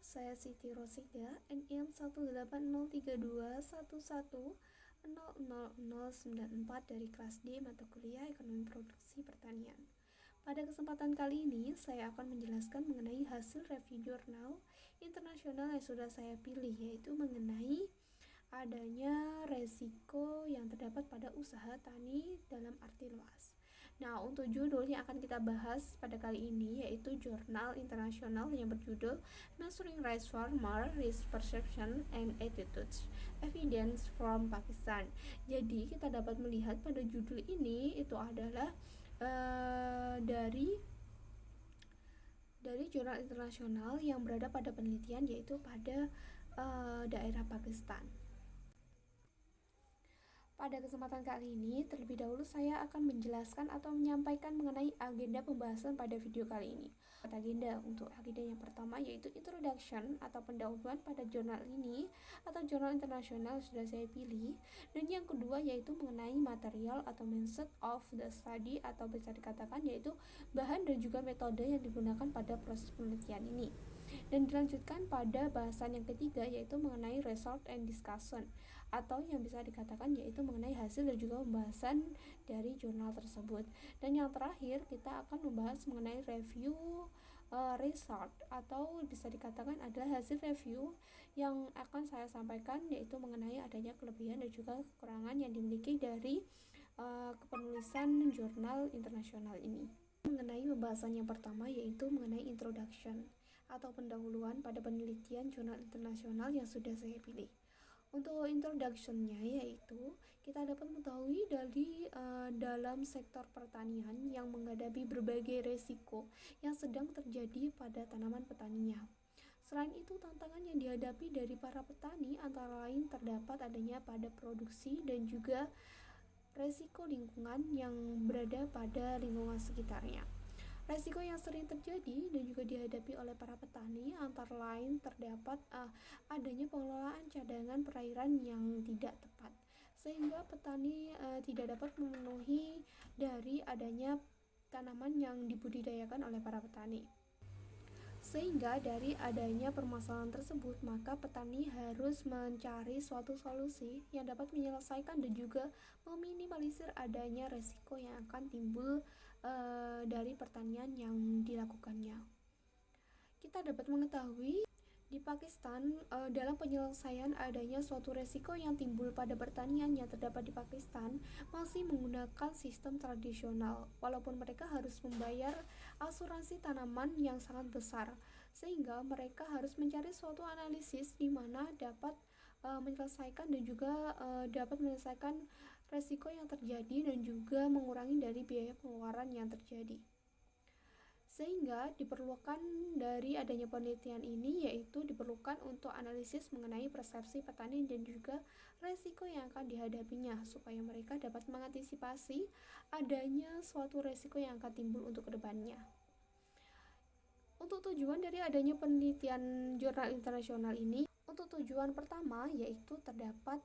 saya Siti Rosida, NIM 1803211000094 dari kelas D mata kuliah Ekonomi Produksi Pertanian. Pada kesempatan kali ini, saya akan menjelaskan mengenai hasil review jurnal internasional yang sudah saya pilih, yaitu mengenai adanya resiko yang terdapat pada usaha tani dalam arti luas. Nah, untuk judul yang akan kita bahas pada kali ini yaitu jurnal internasional yang berjudul Measuring Rice Farmer Risk Perception and Attitudes Evidence from Pakistan. Jadi, kita dapat melihat pada judul ini itu adalah dari jurnal internasional yang berada pada penelitian, yaitu pada daerah Pakistan. Pada kesempatan kali ini, terlebih dahulu saya akan menjelaskan atau menyampaikan mengenai agenda pembahasan pada video kali ini. Untuk agenda yang pertama yaitu introduction atau pendahuluan pada jurnal ini atau jurnal internasional sudah saya pilih, dan yang kedua yaitu mengenai material atau method of the study atau bisa dikatakan yaitu bahan dan juga metode yang digunakan pada proses penelitian ini. Dan dilanjutkan pada bahasan yang ketiga yaitu mengenai result and discussion atau yang bisa dikatakan yaitu mengenai hasil dan juga pembahasan dari jurnal tersebut. Dan yang terakhir kita akan membahas mengenai review result atau bisa dikatakan adalah hasil review yang akan saya sampaikan, yaitu mengenai adanya kelebihan dan juga kekurangan yang dimiliki dari kepenulisan jurnal internasional ini. Mengenai pembahasan yang pertama yaitu mengenai introduction atau pendahuluan pada penelitian jurnal internasional yang sudah saya pilih. Untuk introduction-nya yaitu kita dapat mengetahui dari dalam sektor pertanian yang menghadapi berbagai resiko yang sedang terjadi pada tanaman petaninya. Selain itu, tantangan yang dihadapi dari para petani antara lain terdapat adanya pada produksi dan juga resiko lingkungan yang berada pada lingkungan sekitarnya. Resiko yang sering terjadi dan juga dihadapi oleh para petani antara lain terdapat adanya pengelolaan cadangan perairan yang tidak tepat, sehingga petani tidak dapat memenuhi dari adanya tanaman yang dibudidayakan oleh para petani. Sehingga dari adanya permasalahan tersebut, maka petani harus mencari suatu solusi yang dapat menyelesaikan dan juga meminimalisir adanya resiko yang akan timbul dari pertanian yang dilakukannya. Kita dapat mengetahui di Pakistan dalam penyelesaian adanya suatu resiko yang timbul pada pertanian yang terdapat di Pakistan masih menggunakan sistem tradisional, walaupun mereka harus membayar asuransi tanaman yang sangat besar, sehingga mereka harus mencari suatu analisis di mana dapat menyelesaikan dan juga dapat menyelesaikan resiko yang terjadi dan juga mengurangi dari biaya pengeluaran yang terjadi. Sehingga diperlukan dari adanya penelitian ini yaitu diperlukan untuk analisis mengenai persepsi petani dan juga resiko yang akan dihadapinya supaya mereka dapat mengantisipasi adanya suatu resiko yang akan timbul untuk kedepannya. Untuk tujuan dari adanya penelitian jurnal internasional ini, untuk tujuan pertama yaitu terdapat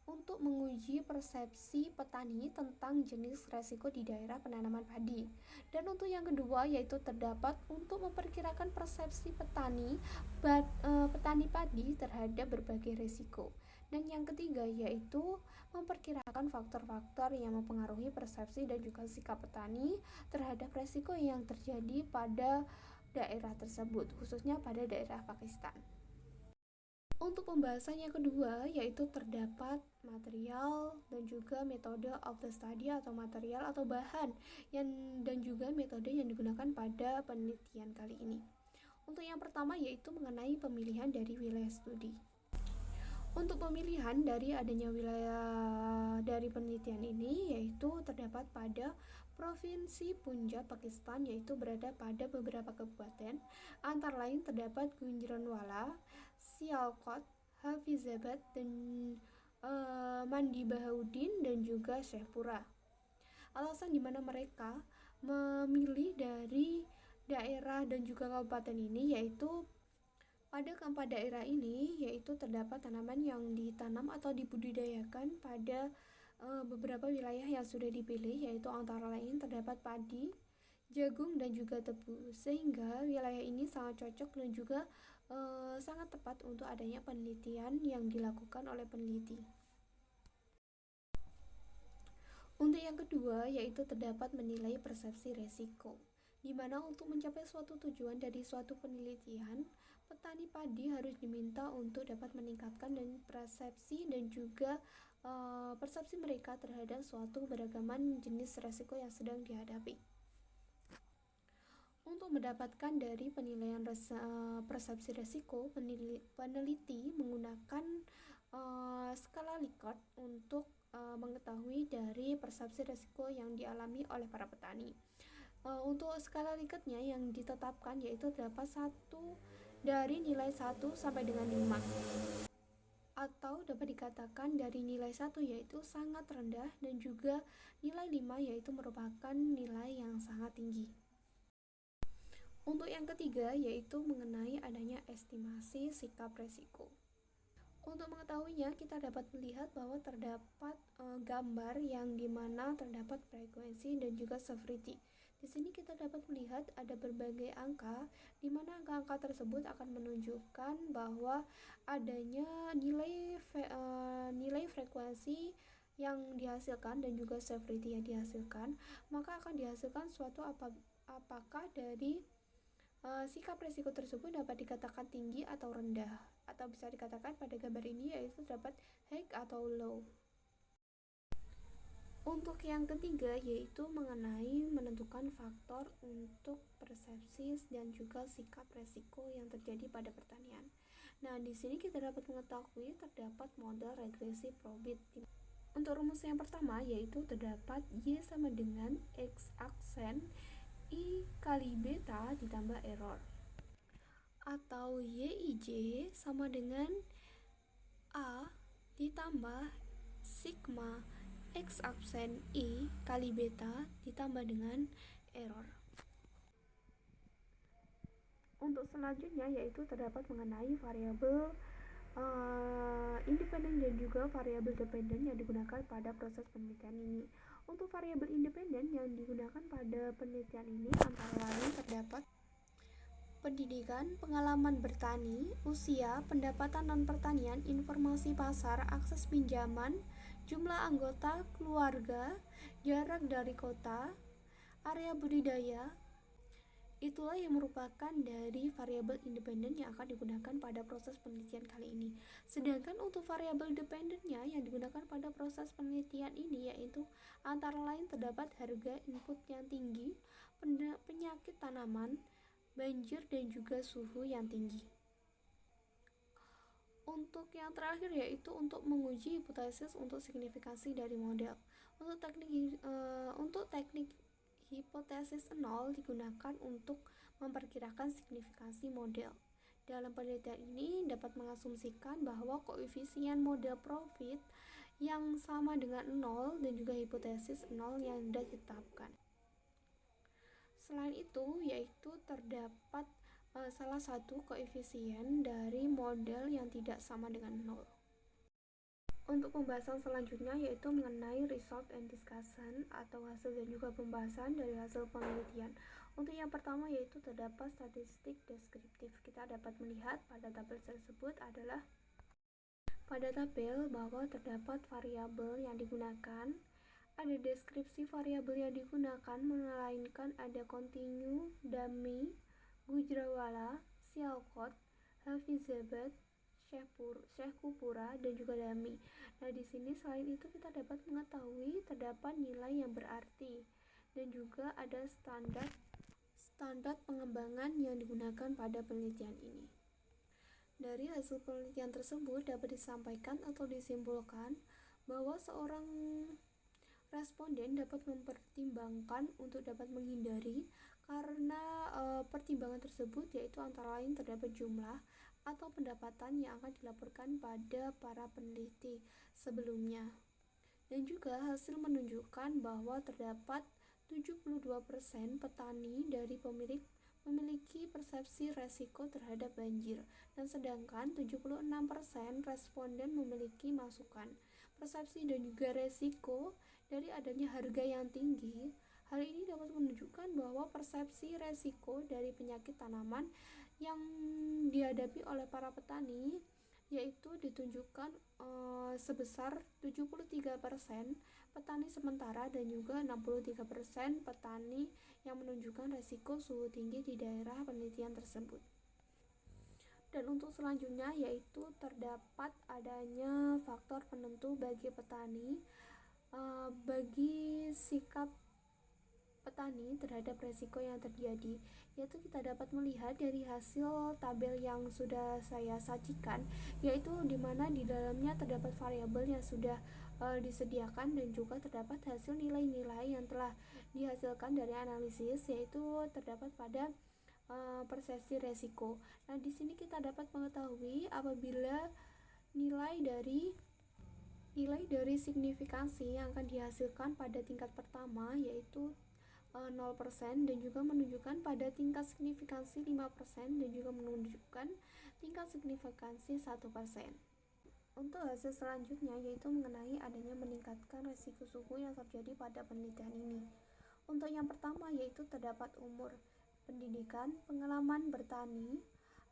untuk menguji persepsi petani tentang jenis resiko di daerah penanaman padi. Dan untuk yang kedua yaitu terdapat untuk memperkirakan persepsi petani padi terhadap berbagai resiko. Dan yang ketiga yaitu memperkirakan faktor-faktor yang mempengaruhi persepsi dan juga sikap petani terhadap resiko yang terjadi pada daerah tersebut, khususnya pada daerah Pakistan. Untuk pembahasan yang kedua yaitu terdapat material dan juga metode of the study atau material atau bahan dan juga metode yang digunakan pada penelitian kali ini. Untuk yang pertama yaitu mengenai pemilihan dari wilayah studi. Untuk pemilihan dari adanya wilayah dari penelitian ini yaitu terdapat pada Provinsi Punjab, Pakistan, yaitu berada pada beberapa kabupaten, antara lain terdapat Gujranwala, Sialkot, Hafizabad, dan Mandi Bahauddin dan juga Sheikhpura. Alasan di mana mereka memilih dari daerah dan juga kabupaten ini yaitu pada keempat daerah ini yaitu terdapat tanaman yang ditanam atau dibudidayakan pada beberapa wilayah yang sudah dipilih, yaitu antara lain terdapat padi, jagung, dan juga tebu, sehingga wilayah ini sangat cocok dan juga sangat tepat untuk adanya penelitian yang dilakukan oleh peneliti. Untuk yang kedua, yaitu terdapat menilai persepsi resiko, di mana untuk mencapai suatu tujuan dari suatu penelitian, petani padi harus diminta untuk dapat meningkatkan dan persepsi dan juga persepsi mereka terhadap suatu beragaman jenis resiko yang sedang dihadapi. Untuk mendapatkan dari penilaian persepsi resiko, peneliti menggunakan skala Likert untuk mengetahui dari persepsi resiko yang dialami oleh para petani. Untuk skala Likertnya yang ditetapkan yaitu terdapat dari nilai 1 sampai dengan 5. Atau dapat dikatakan dari nilai 1 yaitu sangat rendah dan juga nilai 5 yaitu merupakan nilai yang sangat tinggi. Untuk yang ketiga yaitu mengenai adanya estimasi sikap resiko. Untuk mengetahuinya, kita dapat melihat bahwa terdapat gambar yang dimana terdapat frekuensi dan juga severity. Di sini kita dapat melihat ada berbagai angka, di mana angka-angka tersebut akan menunjukkan bahwa adanya nilai frekuensi yang dihasilkan dan juga severity yang dihasilkan, maka akan dihasilkan suatu apakah dari sikap risiko tersebut dapat dikatakan tinggi atau rendah, atau bisa dikatakan pada gambar ini yaitu dapat high atau low. Untuk yang ketiga yaitu mengenai menentukan faktor untuk persepsi dan juga sikap risiko yang terjadi pada pertanian. Nah, di sini kita dapat mengetahui terdapat model regresi Probit. Untuk rumus yang pertama yaitu terdapat Y sama dengan X aksen I kali beta ditambah error, atau YIJ sama dengan A ditambah sigma X absen I kali beta ditambah dengan error. Untuk selanjutnya yaitu terdapat mengenai variabel independen dan juga variabel dependen yang digunakan pada proses penelitian ini. Untuk variabel independen yang digunakan pada penelitian ini antara lain terdapat pendidikan, pengalaman bertani, usia, pendapatan non-pertanian, informasi pasar, akses pinjaman, jumlah anggota keluarga, jarak dari kota, area budidaya. Itulah yang merupakan dari variabel independen yang akan digunakan pada proses penelitian kali ini. Sedangkan untuk variabel dependennya yang digunakan pada proses penelitian ini yaitu antara lain terdapat harga input yang tinggi, penyakit tanaman, banjir dan juga suhu yang tinggi. Untuk yang terakhir yaitu untuk menguji hipotesis untuk signifikansi dari model. Untuk teknik hipotesis nol digunakan untuk memperkirakan signifikansi model. Dalam penelitian ini dapat mengasumsikan bahwa koefisien model profit yang sama dengan 0 dan juga hipotesis 0 yang sudah ditetapkan. Selain itu, yaitu terdapat salah satu koefisien dari model yang tidak sama dengan 0. Untuk pembahasan selanjutnya yaitu mengenai result and discussion atau hasil dan juga pembahasan dari hasil penelitian. Untuk yang pertama yaitu terdapat statistik deskriptif. Kita dapat melihat pada tabel tersebut adalah pada tabel bahwa terdapat variabel yang digunakan, ada deskripsi variabel yang digunakan melainkan ada continue, dummy, Gujrawala, Sialkot, Hafizabad, Sheikhupura dan juga Dami. Nah, di sini selain itu kita dapat mengetahui terdapat nilai yang berarti dan juga ada standar pengembangan yang digunakan pada penelitian ini. Dari hasil penelitian tersebut dapat disampaikan atau disimpulkan bahwa seorang responden dapat mempertimbangkan untuk dapat menghindari karena pertimbangan tersebut yaitu antara lain terdapat jumlah atau pendapatan yang akan dilaporkan pada para peneliti sebelumnya. Dan juga hasil menunjukkan bahwa terdapat 72% petani dari memiliki persepsi resiko terhadap banjir, dan sedangkan 76% responden memiliki masukan, persepsi dan juga resiko dari adanya harga yang tinggi. Hal ini dapat menunjukkan bahwa persepsi resiko dari penyakit tanaman yang dihadapi oleh para petani yaitu ditunjukkan sebesar 73% petani sementara dan juga 63% petani yang menunjukkan resiko suhu tinggi di daerah penelitian tersebut. Dan untuk selanjutnya yaitu terdapat adanya faktor penentu bagi petani bagi sikap petani terhadap resiko yang terjadi, yaitu kita dapat melihat dari hasil tabel yang sudah saya sajikan, yaitu di mana di dalamnya terdapat variabel yang sudah disediakan dan juga terdapat hasil nilai-nilai yang telah dihasilkan dari analisis, yaitu terdapat pada persepsi resiko. Nah, di sini kita dapat mengetahui apabila nilai dari signifikansi yang akan dihasilkan pada tingkat pertama yaitu 0% dan juga menunjukkan pada tingkat signifikansi 5% dan juga menunjukkan tingkat signifikansi 1%. Untuk hasil selanjutnya yaitu mengenai adanya meningkatkan resiko suhu yang terjadi pada penelitian ini. Untuk yang pertama yaitu terdapat umur, pendidikan, pengalaman bertani,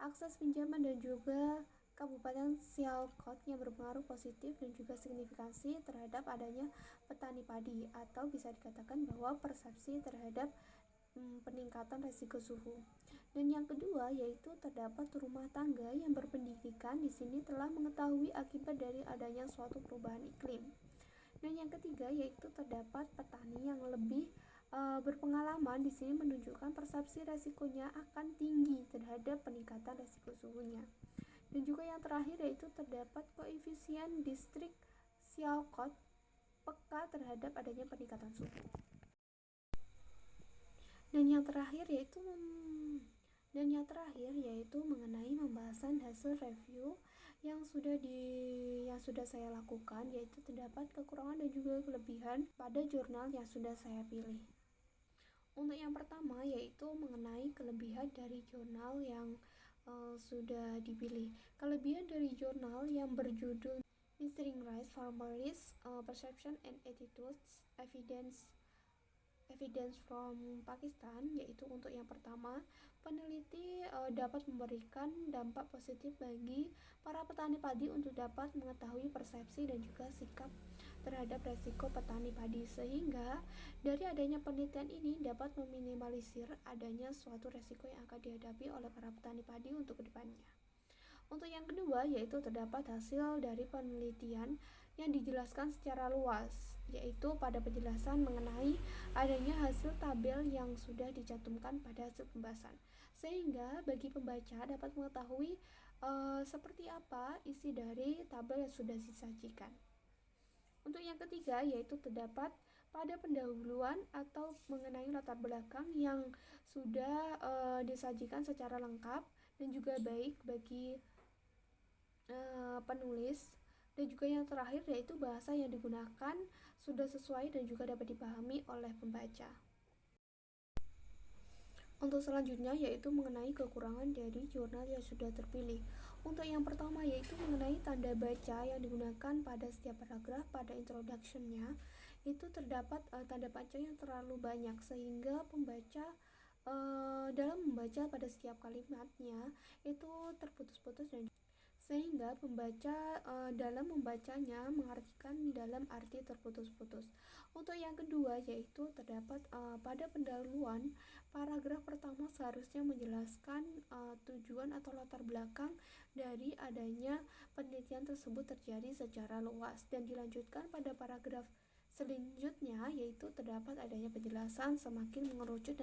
akses pinjaman dan juga Kabupaten Sialkot yang berpengaruh positif dan juga signifikansi terhadap adanya petani padi, atau bisa dikatakan bahwa persepsi terhadap peningkatan resiko suhu. Dan yang kedua yaitu terdapat rumah tangga yang berpendidikan di sini telah mengetahui akibat dari adanya suatu perubahan iklim. Dan yang ketiga yaitu terdapat petani yang lebih berpengalaman di sini menunjukkan persepsi resikonya akan tinggi terhadap peningkatan resiko suhunya. Dan juga yang terakhir yaitu terdapat koefisien distrik Sialkot peka terhadap adanya peningkatan suhu. Dan yang terakhir yaitu mengenai pembahasan hasil review yang sudah saya lakukan, yaitu terdapat kekurangan dan juga kelebihan pada jurnal yang sudah saya pilih. Untuk yang pertama yaitu mengenai kelebihan dari jurnal yang sudah dipilih. Kelebihan dari jurnal yang berjudul Measuring Rice Farmers Perception and Attitudes Evidence from Pakistan, yaitu untuk yang pertama, peneliti dapat memberikan dampak positif bagi para petani padi untuk dapat mengetahui persepsi dan juga sikap terhadap resiko petani padi, sehingga dari adanya penelitian ini dapat meminimalisir adanya suatu resiko yang akan dihadapi oleh para petani padi untuk kedepannya. Untuk yang kedua yaitu terdapat hasil dari penelitian yang dijelaskan secara luas, yaitu pada penjelasan mengenai adanya hasil tabel yang sudah dicantumkan pada hasil pembahasan, sehingga bagi pembaca dapat mengetahui seperti apa isi dari tabel yang sudah disajikan. Untuk yang ketiga yaitu terdapat pada pendahuluan atau mengenai latar belakang yang sudah disajikan secara lengkap dan juga baik bagi penulis. Dan juga yang terakhir yaitu bahasa yang digunakan sudah sesuai dan juga dapat dipahami oleh pembaca. Untuk selanjutnya yaitu mengenai kekurangan dari jurnal yang sudah terpilih. Untuk yang pertama yaitu mengenai tanda baca yang digunakan pada setiap paragraf pada introduction-nya, itu terdapat tanda baca yang terlalu banyak sehingga pembaca dalam membaca pada setiap kalimatnya itu terputus-putus dan sehingga pembaca dalam membacanya mengartikan dalam arti terputus-putus. Untuk yang kedua yaitu terdapat pada pendahuluan paragraf pertama seharusnya menjelaskan tujuan atau latar belakang dari adanya penelitian tersebut terjadi secara luas, dan dilanjutkan pada paragraf selanjutnya yaitu terdapat adanya penjelasan semakin mengerucut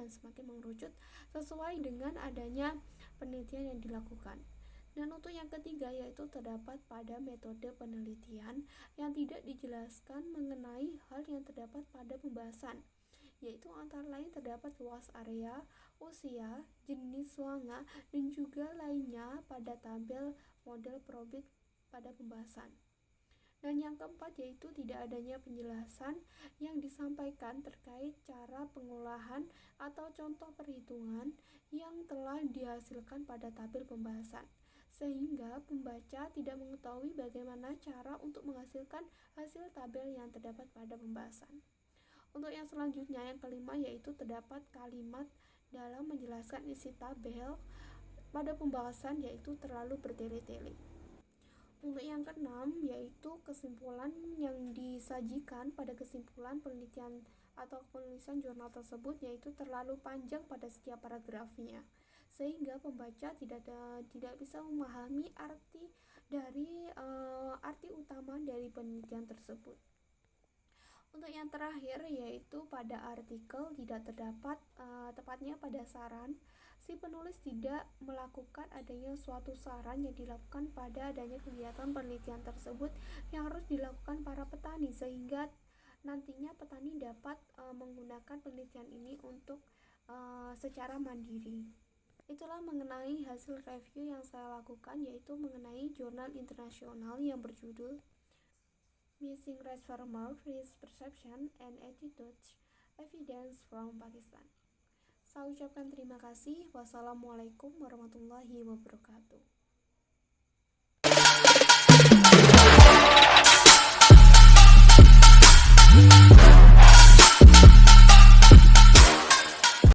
sesuai dengan adanya penelitian yang dilakukan. Dan untuk yang ketiga yaitu terdapat pada metode penelitian yang tidak dijelaskan mengenai hal yang terdapat pada pembahasan, yaitu antara lain terdapat luas area, usia, jenis wanga, dan juga lainnya pada tabel model probit pada pembahasan. Dan yang keempat yaitu tidak adanya penjelasan yang disampaikan terkait cara pengolahan atau contoh perhitungan yang telah dihasilkan pada tabel pembahasan, sehingga pembaca tidak mengetahui bagaimana cara untuk menghasilkan hasil tabel yang terdapat pada pembahasan. Untuk yang selanjutnya yang kelima yaitu terdapat kalimat dalam menjelaskan isi tabel pada pembahasan yaitu terlalu bertele-tele. Untuk yang keenam, yaitu kesimpulan yang disajikan pada kesimpulan penelitian atau penulisan jurnal tersebut yaitu terlalu panjang pada setiap paragrafnya, sehingga pembaca tidak bisa memahami arti utama dari penelitian tersebut. Untuk yang terakhir, yaitu pada artikel tidak terdapat tepatnya pada saran, si penulis tidak melakukan adanya suatu saran yang dilakukan pada adanya kegiatan penelitian tersebut yang harus dilakukan para petani, sehingga nantinya petani dapat menggunakan penelitian ini untuk secara mandiri. Itulah mengenai hasil review yang saya lakukan, yaitu mengenai jurnal internasional yang berjudul Missing Rice Farmer Risk Perception and Attitudes Evidence from Pakistan. Saya ucapkan terima kasih. Wassalamualaikum warahmatullahi wabarakatuh.